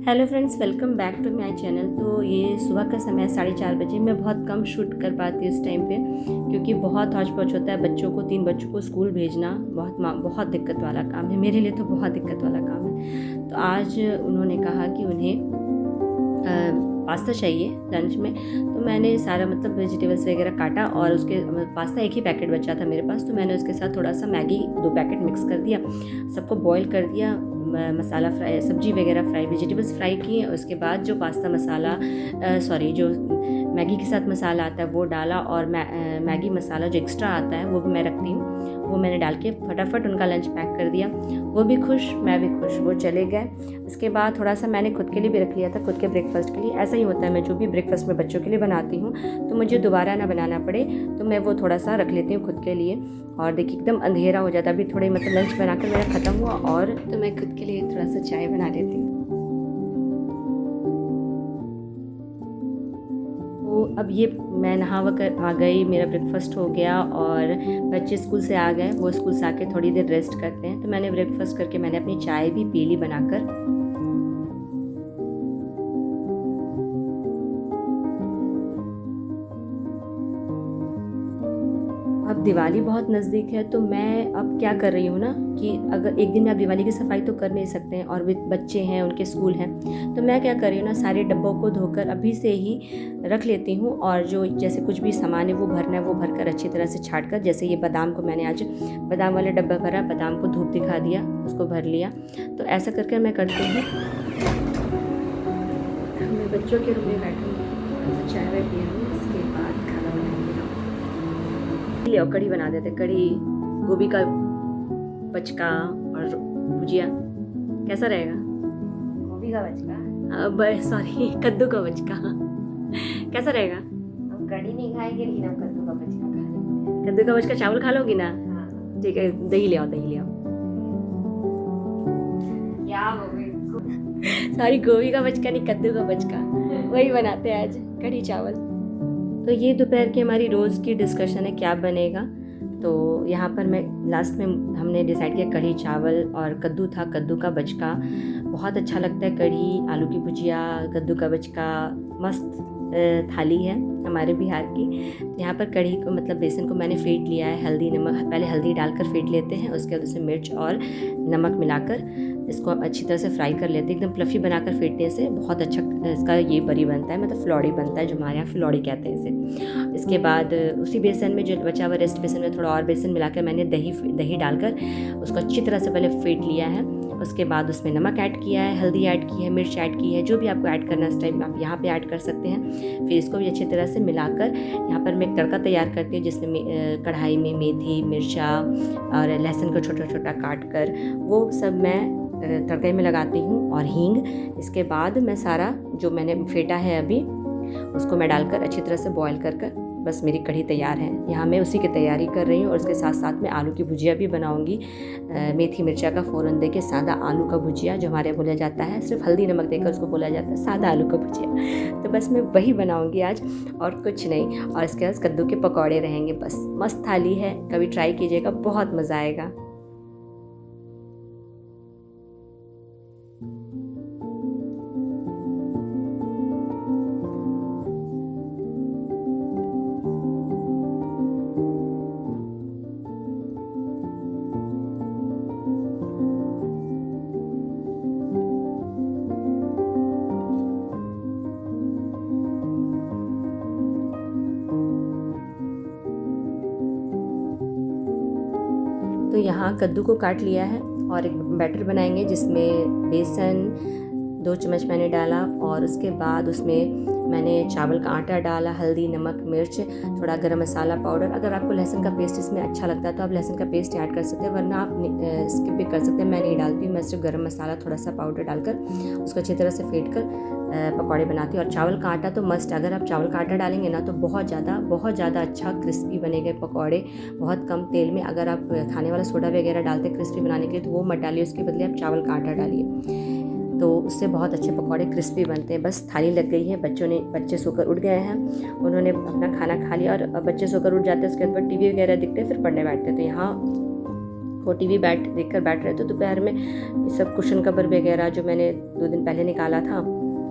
Hello friends, welcome back to my channel. तो ये सुबह का समय 4:30 बजे। मैं बहुत कम शूट कर पाती हूँ इस टाइम पे, क्योंकि बहुत हौच पौच होता है। बच्चों को 3 बच्चों को स्कूल भेजना बहुत दिक्कत वाला काम है। मेरे लिए तो बहुत दिक्कत वाला काम है। तो आज उन्होंने कहा कि उन्हें पास्ता चाहिए लंच में। तो मैंने सारा वेजिटेबल्स वगैरह काटा और उसके पास्ता एक ही पैकेट बचा था मेरे पास, तो मैंने उसके साथ थोड़ा सा मैगी 2 पैकेट मिक्स कर दिया, सबको बॉईल कर दिया। मसाला फ्राई, सब्जी वगैरह फ्राई, वेजिटेबल्स फ्राई किए। उसके बाद जो पास्ता मसाला जो मैगी के साथ मसाला आता है वो डाला, और मैगी मसाला जो एक्स्ट्रा आता है वो भी मैं रखती हूँ, वो मैंने डाल के फटाफट उनका लंच पैक कर दिया। वो भी खुश, मैं भी खुश, वो चले गए। उसके बाद थोड़ा सा मैंने खुद के लिए भी रख लिया था, खुद के ब्रेकफास्ट के लिए। ऐसा ही होता है, मैं जो भी ब्रेकफास्ट में बच्चों के लिए बनाती हूँ तो मुझे दोबारा ना बनाना पड़े, तो मैं वो थोड़ा सा रख लेती हूँ खुद के लिए। और देखिए एकदम अंधेरा हो जाता है। अभी थोड़े लंच बनाकर मेरा ख़त्म हुआ, और तो मैं खुद के लिए थोड़ा सा चाय बना लेती हूँ। तो अब ये मैं नहा कर आ गई, मेरा ब्रेकफास्ट हो गया, और बच्चे स्कूल से आ गए। वो स्कूल से आके थोड़ी देर रेस्ट करते हैं, तो मैंने ब्रेकफास्ट करके मैंने अपनी चाय भी पी ली बनाकर। अब दिवाली बहुत नज़दीक है, तो मैं अब क्या कर रही हूँ ना कि अगर एक दिन में आप दिवाली की सफाई तो कर नहीं सकते हैं, और बच्चे हैं, उनके स्कूल हैं, तो मैं क्या कर रही हूँ ना, सारे डब्बों को धोकर अभी से ही रख लेती हूँ। और जो जैसे कुछ भी सामान है वो भरना है, वो भरकर अच्छी तरह से छाट कर, जैसे ये बादाम को मैंने आज बादाम वाला डब्बा भरा, बादाम को धूप दिखा दिया, उसको भर लिया। तो ऐसा करके मैं करती हूँ। मैं बच्चों के रूम में बैठूँगी, चाय वाय पीऊँगी, उसके बाद खाना बनाएंगे। ले कढ़ी बना देते, कढ़ी, गोभी का बचका और भुजिया। कैसा रहेगा? गोभी का बचका? सॉरी, कद्दू का बचका। कैसा रहेगा? हम कढ़ी नहीं खाएंगे, लेकिन हम कद्दू का बचका खा लेंगे। कद्दू का बचका चावल खा लोगी ना? हाँ। ठीक है, दही ले आओ, दही ले आओ। क्या गोभी? सॉरी, गोभी का बचका नहीं, कद्दू का बचका, वही बनाते हैं आज, कढ़ी चावल। तो ये दोपहर की हमारी रोज़ की डिस्कशन है, क्या बनेगा। तो यहाँ पर मैं लास्ट में हमने डिसाइड किया कढ़ी चावल, और कद्दू था, कद्दू का बचका। बहुत अच्छा लगता है कढ़ी, आलू की भुजिया, कद्दू का बचका, मस्त थाली है हमारे बिहार की। यहाँ पर कढ़ी को बेसन को मैंने फेंट लिया है, हल्दी नमक, पहले हल्दी डालकर फेंट लेते हैं, उसके बाद उसमें मिर्च और नमक मिलाकर इसको अच्छी तरह से फ्राई कर लेते हैं। एकदम फ्लफ़ी बनाकर फेंटने से बहुत अच्छा इसका ये बरी बनता है, फ्लॉड़ी बनता है, जो हमारे यहाँ फ्लॉड़ी कहते हैं इसे। इसके बाद उसी बेसन में जो बचा हुआ रेस्ट बेसन में थोड़ा और बेसन मिलाकर मैंने दही डालकर उसको अच्छी तरह से पहले फेंट लिया है। उसके बाद उसमें नमक ऐड किया है, हल्दी ऐड की है, मिर्च ऐड की है, जो भी आपको ऐड करना है इस टाइम आप यहाँ पे ऐड कर सकते हैं। फिर इसको भी अच्छी तरह से मिलाकर यहाँ पर मैं एक तड़का तैयार करती हूँ, जिसमें कढ़ाई में मेथी, मिर्चा और लहसुन को छोटा छोटा काट कर वो सब मैं तड़के में लगाती हूँ, और हींग। इसके बाद मैं सारा जो मैंने फेंटा है अभी, उसको मैं डालकर अच्छी तरह से बॉईल कर बस मेरी कढ़ी तैयार है। यहाँ मैं उसी की तैयारी कर रही हूँ, और उसके साथ साथ में आलू की भुजिया भी बनाऊँगी। मेथी मिर्चा का फ़ौरन देके सादा आलू का भुजिया, जो हमारे बोला जाता है, सिर्फ हल्दी नमक देकर उसको बोला जाता है सादा आलू का भुजिया। तो बस मैं वही बनाऊँगी आज, और कुछ नहीं। और इसके बाद कद्दू के पकौड़े रहेंगे। बस मस्त थाली है, कभी ट्राई कीजिएगा, बहुत मज़ा आएगा। तो यहाँ कद्दू को काट लिया है, और एक बैटर बनाएंगे जिसमें बेसन 2 चम्मच मैंने डाला, और उसके बाद उसमें मैंने चावल का आटा डाला, हल्दी, नमक, मिर्च, थोड़ा गरम मसाला पाउडर। अगर आपको लहसुन का पेस्ट इसमें अच्छा लगता है तो आप लहसुन का पेस्ट ऐड कर सकते हैं, वरना आप स्किप भी कर सकते हैं। मैं नहीं डालती हूँ, मैं सिर्फ गरम मसाला थोड़ा सा पाउडर डालकर उसको अच्छी तरह से फेंट कर पकौड़े बनाती हूँ। और चावल का आटा तो मस्ट, अगर आप चावल का आटा डालेंगे ना तो बहुत ज़्यादा अच्छा क्रिस्पी बनेंगे पकौड़े, बहुत कम तेल में। अगर आप खाने वाला सोडा वगैरह डालते हैं क्रिस्पी बनाने के लिए, तो वो मत डालिए, उसके बदले आप चावल का आटा डालिए, तो उससे बहुत अच्छे पकौड़े क्रिस्पी बनते हैं। बस थाली लग गई है, बच्चे सोकर उठ गए हैं, उन्होंने अपना खाना खा लिया, और बच्चे सोकर उठ जाते हैं, उसके बाद टीवी वगैरह दिखते हैं, फिर पढ़ने बैठते हैं। तो यहाँ वो टीवी देख कर बैठ रहे, तो दोपहर में ये सब कुशन कवर वगैरह जो मैंने 2 दिन पहले निकाला था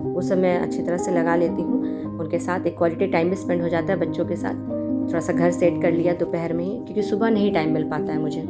वो सब मैं अच्छी तरह से लगा लेती हूँ। उनके साथ एक क्वालिटी टाइम भी स्पेंड हो जाता है बच्चों के साथ। थोड़ा सा घर सेट कर लिया दोपहर में ही, क्योंकि सुबह नहीं टाइम मिल पाता है मुझे।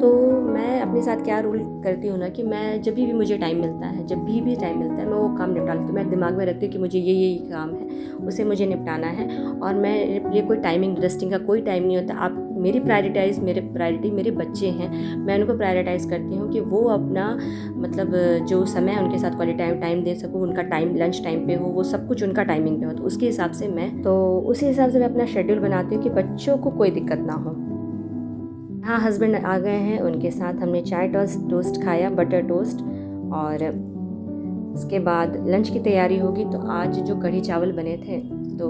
तो मैं अपने साथ क्या रूल करती हूँ ना कि मैं जब भी मुझे टाइम मिलता है, मैं वो काम निपटा लेती हूँ। मैं दिमाग में रखती हूँ कि मुझे ये काम है, उसे मुझे निपटाना है, और मेरे लिए कोई टाइमिंग रेस्टिंग का कोई टाइम नहीं होता। आप मेरी प्रायोरिटी मेरे बच्चे हैं। मैं उनको प्रायोरिटाइज़ करती हूँ कि वो अपना मतलब जो समय उनके साथ क्वालिटी टाइम दे सकूँ, उनका टाइम लंच टाइम पे हो, वो सब कुछ उनका टाइमिंग पे हो। तो उसी हिसाब से मैं अपना शेड्यूल बनाती हूँ कि बच्चों को कोई दिक्कत ना हो। हाँ, हस्बैंड आ गए हैं, उनके साथ हमने चाय टोस्ट खाया, बटर टोस्ट, और उसके बाद लंच की तैयारी होगी। तो आज जो कढ़ी चावल बने थे, तो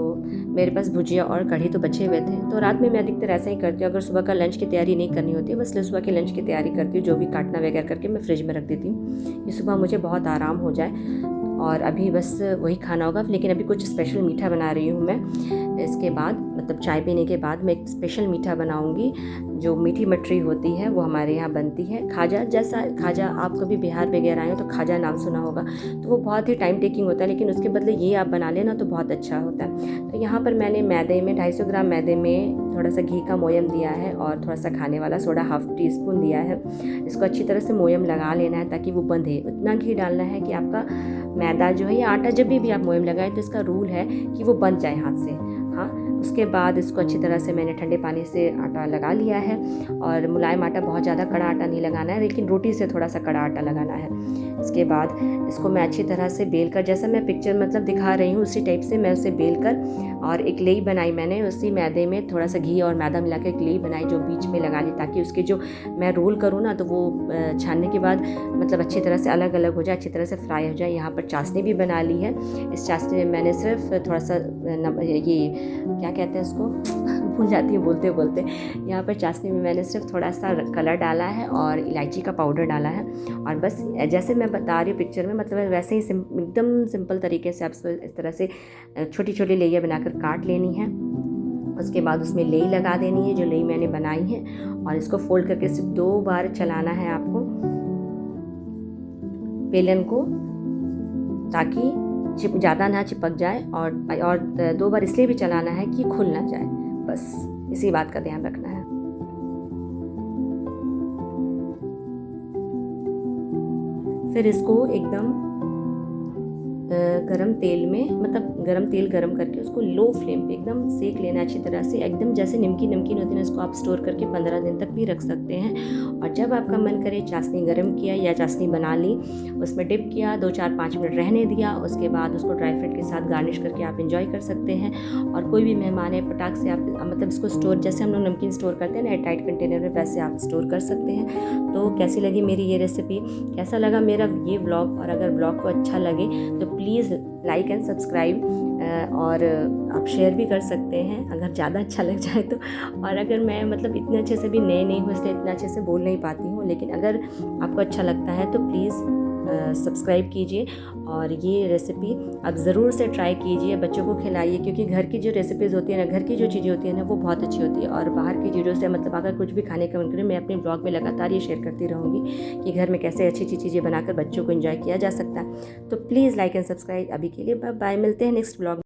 मेरे पास भुजिया और कढ़ी तो बचे हुए थे। तो रात में मैं अधिकतर ऐसा ही करती हूँ, अगर सुबह का लंच की तैयारी नहीं करनी होती है, बस सुबह के लंच की तैयारी करती हूँ, जो भी काटना वगैरह करके मैं फ्रिज में रख देती हूँ, ये सुबह मुझे बहुत आराम हो जाए। और अभी बस वही खाना होगा, लेकिन अभी कुछ स्पेशल मीठा बना रही हूँ मैं। इसके बाद मतलब चाय पीने के बाद मैं एक स्पेशल मीठा बनाऊँगी। जो मीठी मठरी होती है वो हमारे यहाँ बनती है, खाजा आप कभी बिहार वगैरह आए हो तो खाजा नाम सुना होगा। तो वो बहुत ही टाइम टेकिंग होता है, लेकिन उसके बदले ये आप बना लेना तो बहुत अच्छा होता है। तो यहाँ पर मैंने 250 ग्राम मैदे में थोड़ा सा घी का मोयम दिया है, और थोड़ा सा खाने वाला सोडा ½ टीस्पून दिया है। इसको अच्छी तरह से मोयम लगा लेना है ताकि वो बंधे। उतना घी डालना है कि आपका मैदा जो है या आटा, जब भी आप मोयम लगाएं तो इसका रूल है कि वो बंध जाए हाथ से। हाँ, उसके बाद इसको अच्छी तरह से मैंने ठंडे पानी से आटा लगा लिया है, और मुलायम आटा, बहुत ज़्यादा कड़ा आटा नहीं लगाना है, लेकिन रोटी से थोड़ा सा कड़ा आटा लगाना है। इसके बाद इसको मैं अच्छी तरह से बेल कर, जैसा मैं पिक्चर मतलब दिखा रही हूँ उसी टाइप से मैं उसे बेल कर, और एक लेई बनाई मैंने, उसी मैदे में थोड़ा सा घी और मैदा मिला के एक लेई बनाई, जो बीच में लगा ली, ताकि उसके जो मैं रोल करूँ ना तो वो छानने के बाद मतलब अच्छी तरह से अलग अलग हो जाए, अच्छी तरह से फ्राई हो जाए। यहाँ पर चाशनी भी बना ली है। इस चाशनी में मैंने सिर्फ थोड़ा सा ये क्या कहते हैं उसको भूल जाती हूँ बोलते बोलते। यहाँ पर चाशनी में मैंने सिर्फ थोड़ा सा कलर डाला है और इलायची का पाउडर डाला है, और बस जैसे मैं बता रही हूँ पिक्चर में, मतलब वैसे ही एकदम सिंपल तरीके से आपको इस तरह से छोटी छोटी लेयर बनाकर काट लेनी है। उसके बाद उसमें लेई लगा देनी है, जो लेई मैंने बनाई है, और इसको फोल्ड करके सिर्फ 2 बार चलाना है आपको बेलन को, ताकि ज़्यादा ना चिपक जाए, और 2 बार इसलिए भी चलाना है कि खुल ना जाए। बस इसी बात का ध्यान रखना है। फिर इसको एकदम गरम तेल में, मतलब गरम तेल गरम करके उसको लो फ्लेम पे एकदम सेक लेना अच्छी तरह से, एकदम जैसे नमकीन होती है। इसको आप स्टोर करके 15 दिन तक भी रख सकते हैं। और जब आपका मन करे, चाशनी गरम किया या चाशनी बना ली, उसमें डिप किया, 2-4-5 मिनट रहने दिया, उसके बाद उसको ड्राई फ्रूट के साथ गार्निश करके आप इंजॉय कर सकते हैं। और कोई भी मेहमान है, पटाख से आप मतलब इसको स्टोर, जैसे हम लोग नमकीन स्टोर करते हैं ना एयरटाइट कंटेनर में, वैसे आप स्टोर कर सकते हैं। तो कैसी लगी मेरी ये रेसिपी, कैसा लगा मेरा ये व्लॉग, और अगर व्लॉग को अच्छा लगे तो प्लीज़ लाइक एंड सब्सक्राइब, और आप शेयर भी कर सकते हैं अगर ज़्यादा अच्छा लग जाए तो। और अगर मैं मतलब इतने अच्छे से भी नए नहीं हूँ, इसलिए इतना अच्छे से बोल नहीं पाती हूँ, लेकिन अगर आपको अच्छा लगता है तो प्लीज़ सब्सक्राइब कीजिए, और ये रेसिपी आप ज़रूर से ट्राई कीजिए, बच्चों को खिलाइए, क्योंकि घर की जो रेसिपीज़ होती है ना, घर की जो चीज़ें होती है ना, वो बहुत अच्छी होती है। और बाहर की चीज़ों से मतलब अगर कुछ भी खाने का मन करे, मैं अपने ब्लॉग में लगातार ये शेयर करती रहूँगी कि घर में कैसे अच्छी अच्छी चीज़ें बनाकर बच्चों को एंजॉय किया जा सकता है। तो प्लीज़ लाइक एंड सब्सक्राइब। अभी के लिए बाय बाय, मिलते हैं नेक्स्ट ब्लॉग।